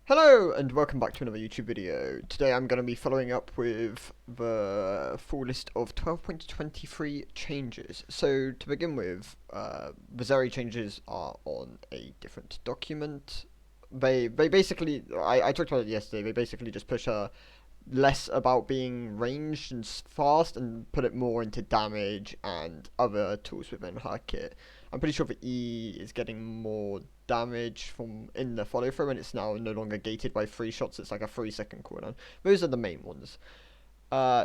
Hello and welcome back to another YouTube video. Today I'm going to be following up with the full list of 12.23 changes. So to begin with, the Zeri changes are on a different document. They basically, I talked about it yesterday, they basically just push less about being ranged and fast and put it more into damage and other tools within her kit. I'm pretty sure the E is getting more damage from in the follow through, and it's now no longer gated by 3 shots. It's like a 3 second cooldown. Those are the main ones.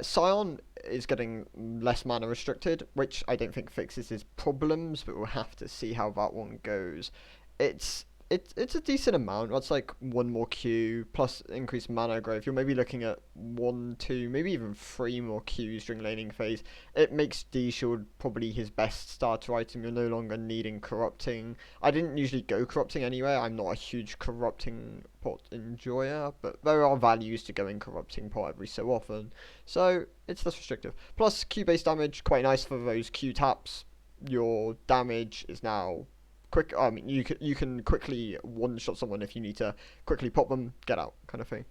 Scion is getting less mana restricted, which I don't think fixes his problems, but we'll have to see how that one goes. It's it's a decent amount. That's like one more Q plus increased mana growth. You're maybe looking at 1, 2, maybe even 3 more Qs during laning phase. It makes D Shield probably his best starter item. You're no longer needing corrupting. I didn't usually go corrupting anyway. I'm not a huge corrupting pot enjoyer, but there are values to going corrupting pot every so often. So it's less restrictive. Plus Q based damage, quite nice for those Q taps. Your damage is now quick. I mean, you can quickly one shot someone if you need to quickly pop them, get out, kind of thing.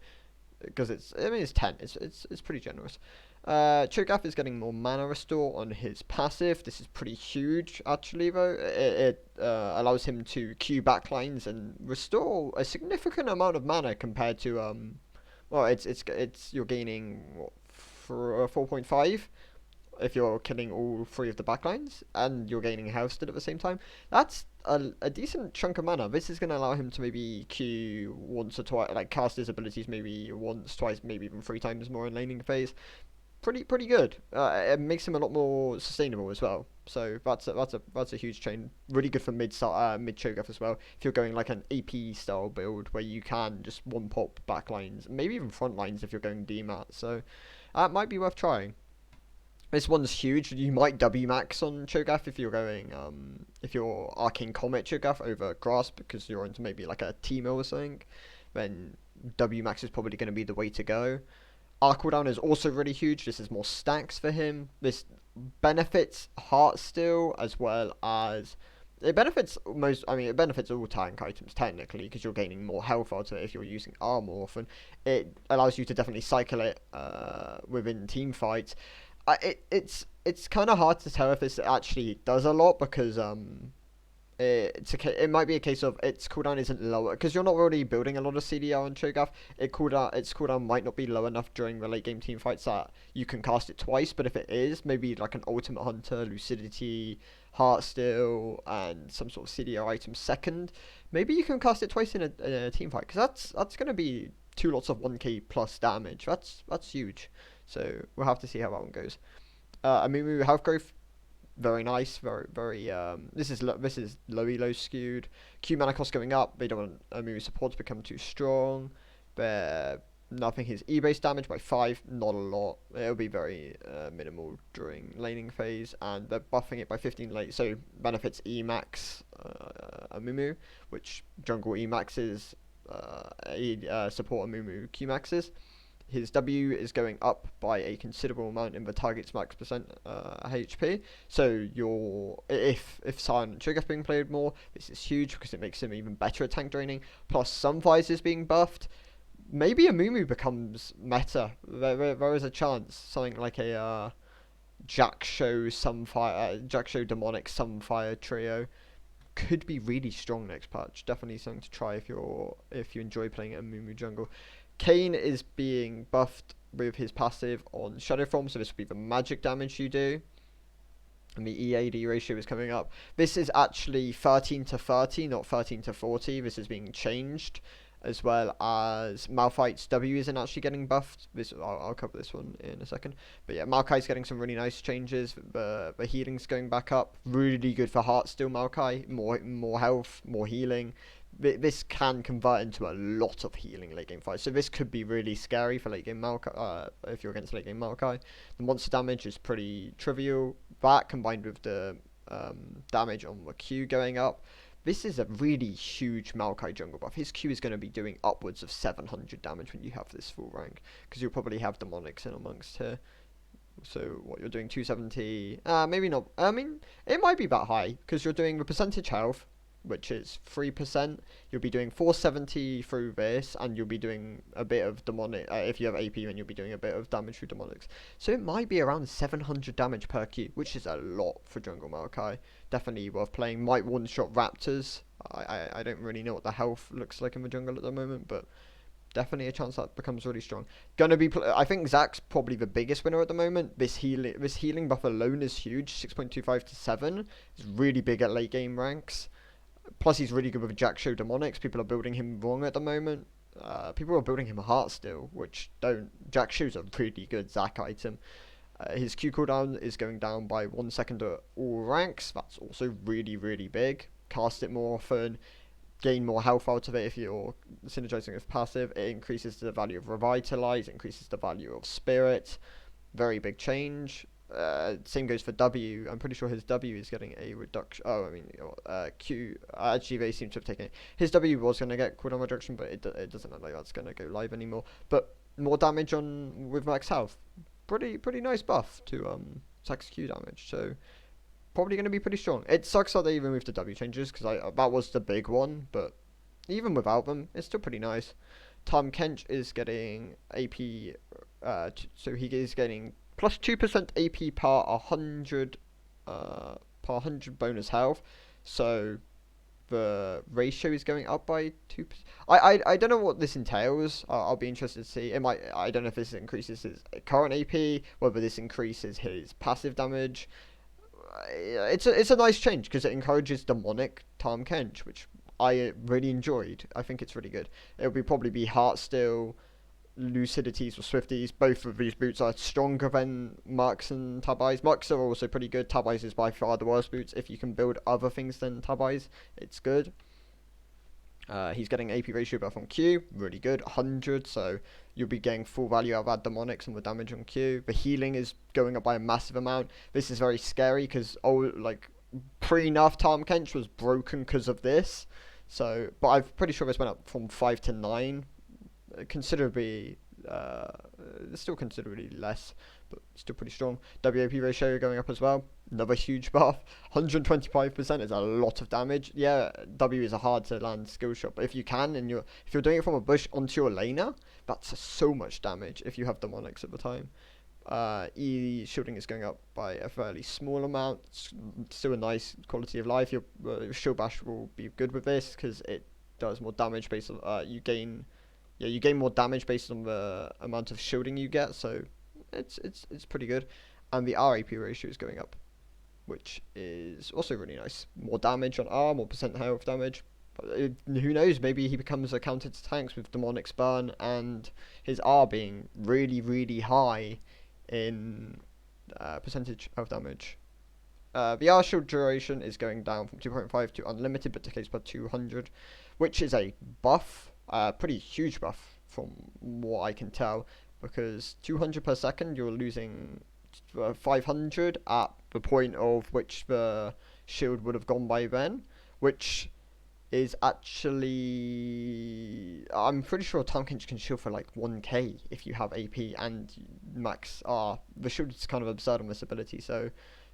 Because it's 10. It's pretty generous. Cho'Gath is getting more mana restore on his passive. This is pretty huge, actually. Though it allows him to queue backlines and restore a significant amount of mana compared to well, it's you're gaining what, for 4.5 if you're killing all 3 of the backlines, and you're gaining health still at the same time. That's a decent chunk of mana. This is going to allow him to maybe Q once or twice, like cast his abilities maybe once, twice, maybe even 3 times more in laning phase. Pretty good. It makes him a lot more sustainable as well. So that's a huge chain. Really good for mid Cho'Gath as well. If you're going like an AP style build where you can just one pop backlines, maybe even front lines if you're going DMAT. So that might be worth trying. This one's huge. You might W max on Cho'Gath if you're going if you're Arcane Comet Cho'Gath over Grasp because you're into maybe like a T-mill or something. Then W max is probably going to be the way to go. R cooldown is also really huge. This is more stacks for him. This benefits Heartsteel as well as it benefits most. I mean, it benefits all tank items technically because you're gaining more health out of it if you're using armor often. It allows you to definitely cycle it within team fights. It's kind of hard to tell if this actually does a lot because it might be a case of its cooldown isn't lower because you're not already building a lot of CDR on Cho'Gath. Its cooldown might not be low enough during the late game team fights that you can cast it twice. But if it is, maybe like an Ultimate Hunter, Lucidity, Heartsteel, and some sort of CDR item second, maybe you can cast it twice in a team fight because that's gonna be 2 lots of 1k plus damage. That's huge. So we'll have to see how that one goes. Amumu health growth, very nice, very. This is low elo skewed. Q mana cost going up. They don't want Amumu support to become too strong. They're nothing his E base damage by 5, not a lot. It'll be very minimal during laning phase, and they're buffing it by 15 late, so benefits E max Amumu, which jungle E maxes support Amumu Q maxes. His W is going up by a considerable amount in the target's max percent HP. So if Silent Trigger being played more, this is huge because it makes him even better at tank draining. Plus Sunfires is being buffed. Maybe Amumu becomes meta. There is a chance something like a Jack-Show Demonic Sunfire trio could be really strong next patch. Definitely something to try if you enjoy playing Amumu jungle. Kayn is being buffed with his passive on Shadow Form, so this will be the magic damage you do. And the EAD ratio is coming up. This is actually 13 to 30, not 13 to 40. This is being changed. As well as Malphite's W isn't actually getting buffed. I'll cover this one in a second. But yeah, Maokai's getting some really nice changes. The healing's going back up. Really good for Heartsteel Maokai. More health, more healing. This can convert into a lot of healing late game fights. So this could be really scary for late game Maokai. If you're against late game Maokai. The monster damage is pretty trivial. That combined with the damage on the Q going up. This is a really huge Maokai jungle buff. His Q is going to be doing upwards of 700 damage when you have this full rank. Because you'll probably have demonics in amongst here. So what you're doing 270, maybe not. I mean, it might be that high. Because you're doing the percentage health, which is 3%. You'll be doing 470 through this, and you'll be doing a bit of demonic. If you have AP, then you'll be doing a bit of damage through demonics. So it might be around 700 damage per Q, which is a lot for jungle Maokai. Definitely worth playing. Might one-shot raptors. I don't really know what the health looks like in the jungle at the moment, but definitely a chance that becomes really strong. Gonna be, I think Zack's probably the biggest winner at the moment. This healing buff alone is huge. 6.25 to 7. It's really big at late game ranks. Plus, he's really good with Jack Show Demonics. People are building him wrong at the moment. People are building him Heart still, which don't. Jack Show's a pretty good Zack item. His Q cooldown is going down by 1 second at all ranks. That's also really, really big. Cast it more often. Gain more health out of it if you're synergizing with passive. It increases the value of Revitalize, increases the value of Spirit. Very big change. Same goes for W. I'm pretty sure his W is getting a reduction. Oh, I mean, Q. Actually, they seem to have taken it. His W was going to get cooldown reduction, but it doesn't look like that's going to go live anymore. But more damage on with max health. Pretty nice buff to Zack's Q damage. So probably going to be pretty strong. It sucks that they removed the W changes, because that was the big one, but even without them, it's still pretty nice. Tom Kench is getting AP, so he is getting plus 2% AP per 100 bonus health, so the ratio is going up by 2%. I don't know what this entails. I'll be interested to see. I don't know if this increases his current AP, whether this increases his passive damage. It's a nice change because it encourages demonic Tahm Kench, which I really enjoyed. I think it's really good. It'll probably be Heartsteel, Lucidities or Swifties. Both of these boots are stronger than Marks and Tabais. Marks are also pretty good. Tabais is by far the worst boots. If you can build other things than Tabais, it's good. He's getting AP ratio buff on Q, really good, 100, so you'll be getting full value out of that demonics and the damage on Q. The healing is going up by a massive amount. This is very scary because pre-nerf Tahm Kench was broken because of this. So, but I'm pretty sure this went up from 5 to 9, considerably. Still considerably less, but still pretty strong. WAP ratio going up as well. Another huge buff. 125% is a lot of damage. Yeah, W is a hard to land skill shot, but if you can, and if you're doing it from a bush onto your laner, that's so much damage if you have demonics at the time. E shielding is going up by a fairly small amount. It's still a nice quality of life. Your shield bash will be good with this because it does more damage based on you gain more damage based on the amount of shielding you get, so it's pretty good. And the RAP ratio is going up, which is also really nice. More damage on R, more percent health damage. Who knows, maybe he becomes a counter to tanks with Demonic Burn and his R being really, really high in percentage of damage. The R shield duration is going down from 2.5 to unlimited, but decays by 200, which is a buff. Pretty huge buff from what I can tell, because 200 per second, you're losing 500 at the point of which the shield would have gone by then, which is actually, I'm pretty sure Tahm Kench can shield for like 1k if you have AP and max R. The shield is kind of absurd on this ability, so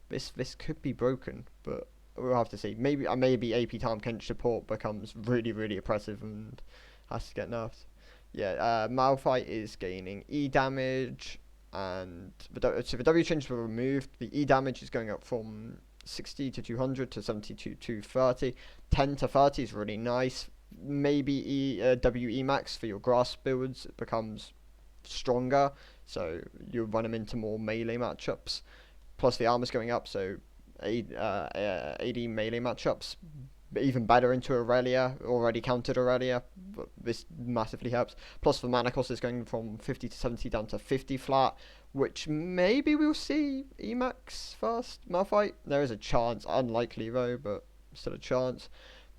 this could be broken, but we'll have to see. Maybe AP Tahm Kench support becomes really, really oppressive and has to get nerfed. Yeah, Malphite is gaining E damage, and so the W changes were removed. The E damage is going up from 60 to 200 to 70 to 230. 10 to 30 is really nice. Maybe WE max for your grass builds becomes stronger, so you run them into more melee matchups. Plus the armor's going up, so AD melee matchups even better into Aurelia. Already countered Aurelia, but this massively helps. Plus the mana cost is going from 50 to 70 down to 50 flat, which maybe we'll see Emax first Malphite. There is a chance, unlikely though, but still a chance.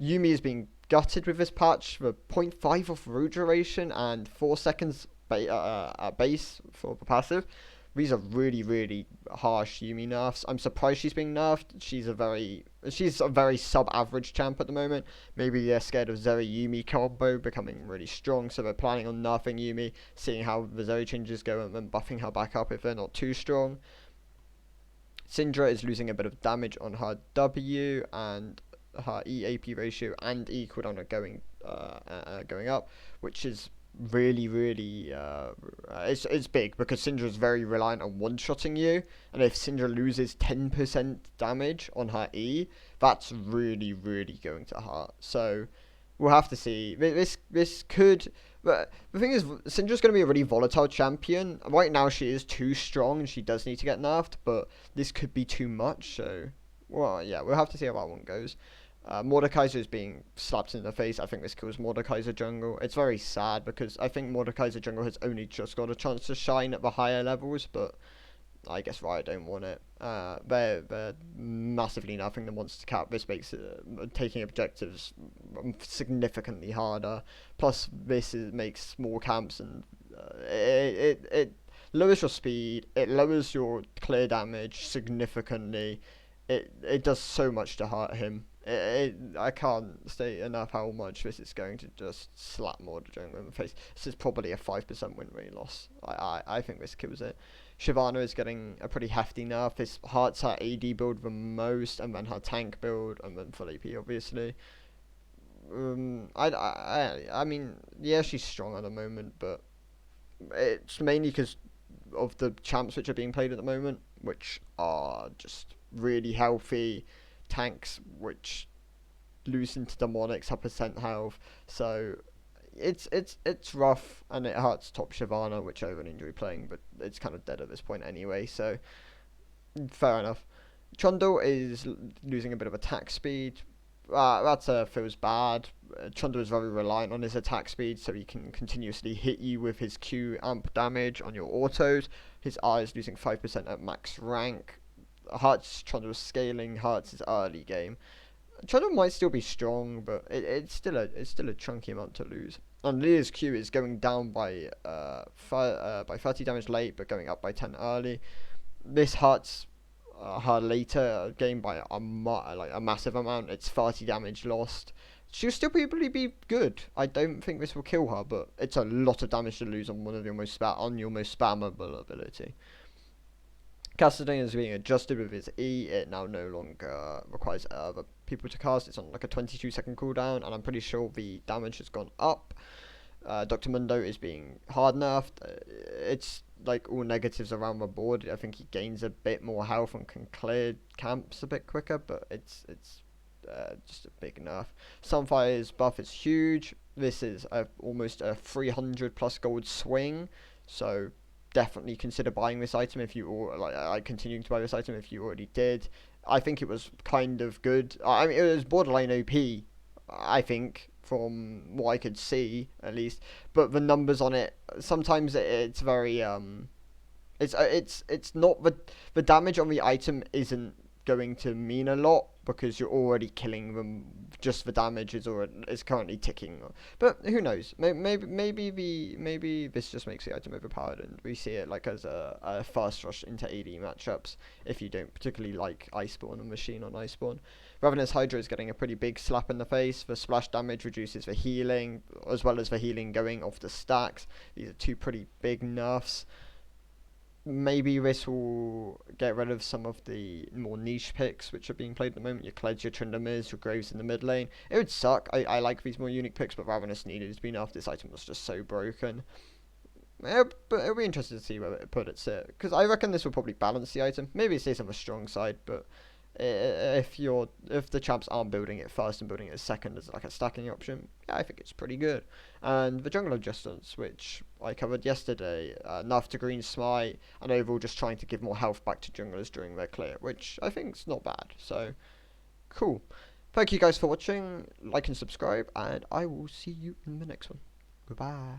Yuumi is being gutted with this patch. The 0.5 of root duration and 4 seconds at base for the passive. These are really, really harsh Yuumi nerfs. I'm surprised she's being nerfed. She's a very sub-average champ at the moment. Maybe they're scared of Zeri Yuumi combo becoming really strong, so they're planning on nerfing Yuumi, seeing how the Zeri changes go, and then buffing her back up if they're not too strong. Syndra is losing a bit of damage on her W, and her EAP ratio and E cooldown are going up, which is really it's big because Syndra is very reliant on one-shotting you, and if Syndra loses 10% damage on her E, that's really going to hurt. So we'll have to see. This could. But the thing is, Syndra's going to be a really volatile champion. Right now, she is too strong and she does need to get nerfed, but this could be too much. So, well, yeah, we'll have to see how that one goes. Mordekaiser is being slapped in the face. I think this kills Mordekaiser jungle. It's very sad because I think Mordekaiser jungle has only just got a chance to shine at the higher levels, but I guess Riot don't want it. They're massively nothing the monster cap. This makes taking objectives significantly harder. Plus, makes small camps, and it lowers your speed. It lowers your clear damage significantly. It does so much to hurt him. I can't state enough how much this is going to just slap Mordor jungle in the face. This is probably a 5% win rate loss. I think this kills it. Shyvana is getting a pretty hefty nerf. This hurts her AD build the most, and then her tank build, and then full AP obviously. I mean, yeah, she's strong at the moment, but it's mainly because of the champs which are being played at the moment, which are just really healthy tanks, which lose into demonics, have percent health. So it's rough, and it hurts top Shyvana, which I really enjoy playing, but it's kind of dead at this point anyway, so fair enough. Trundle is losing a bit of attack speed. That feels bad. Trundle is very reliant on his attack speed, so he can continuously hit you with his Q amp damage on your autos. His R is losing 5% at max rank. Hurts Trundle's scaling, hurts his early game. Trundle might still be strong, but it's still a chunky amount to lose. And Leah's Q is going down by 30 damage late, but going up by 10 early. This hurts her later game by a massive amount. It's 30 damage lost. She'll still probably be good. I don't think this will kill her, but it's a lot of damage to lose on one of your most spammable ability. Castlevania is being adjusted with his E. It now no longer requires other people to cast. It's on like a 22-second cooldown, and I'm pretty sure the damage has gone up. Dr. Mundo is being hard nerfed. It's like all negatives around the board. I think he gains a bit more health and can clear camps a bit quicker, but it's just a big nerf. Sunfire's buff is huge. This is almost a 300 plus gold swing, so definitely consider buying this item if you continuing to buy this item if you already did. I think it was kind of good. I mean, it was borderline OP, I think, from what I could see at least. But the numbers on it, sometimes it's very it's not the damage on the item isn't going to mean a lot because you're already killing them. Just the damage is currently ticking. But who knows? Maybe this just makes the item overpowered, and we see it like as a fast rush into AD matchups if you don't particularly like Iceborne and Machine on Iceborne. Ravenous Hydra is getting a pretty big slap in the face. The splash damage reduces the healing, as well as the healing going off the stacks. These are two pretty big nerfs. Maybe this will get rid of some of the more niche picks which are being played at the moment. Your Kleds, your Trindamirs, your Graves in the mid lane. It would suck. I like these more unique picks, but Ravenous needed to be nerfed. This item was just so broken. But it'll be interesting to see where it put it sit, because I reckon this will probably balance the item. Maybe it stays on the strong side, but if the champs aren't building it first and building it second as like a stacking option, yeah, I think it's pretty good. And the jungle adjustments, which I covered yesterday, nerf to green smite, and overall just trying to give more health back to junglers during their clear, which I think is not bad. So cool. Thank you guys for watching. Like and subscribe, and I will see you in the next one. Goodbye.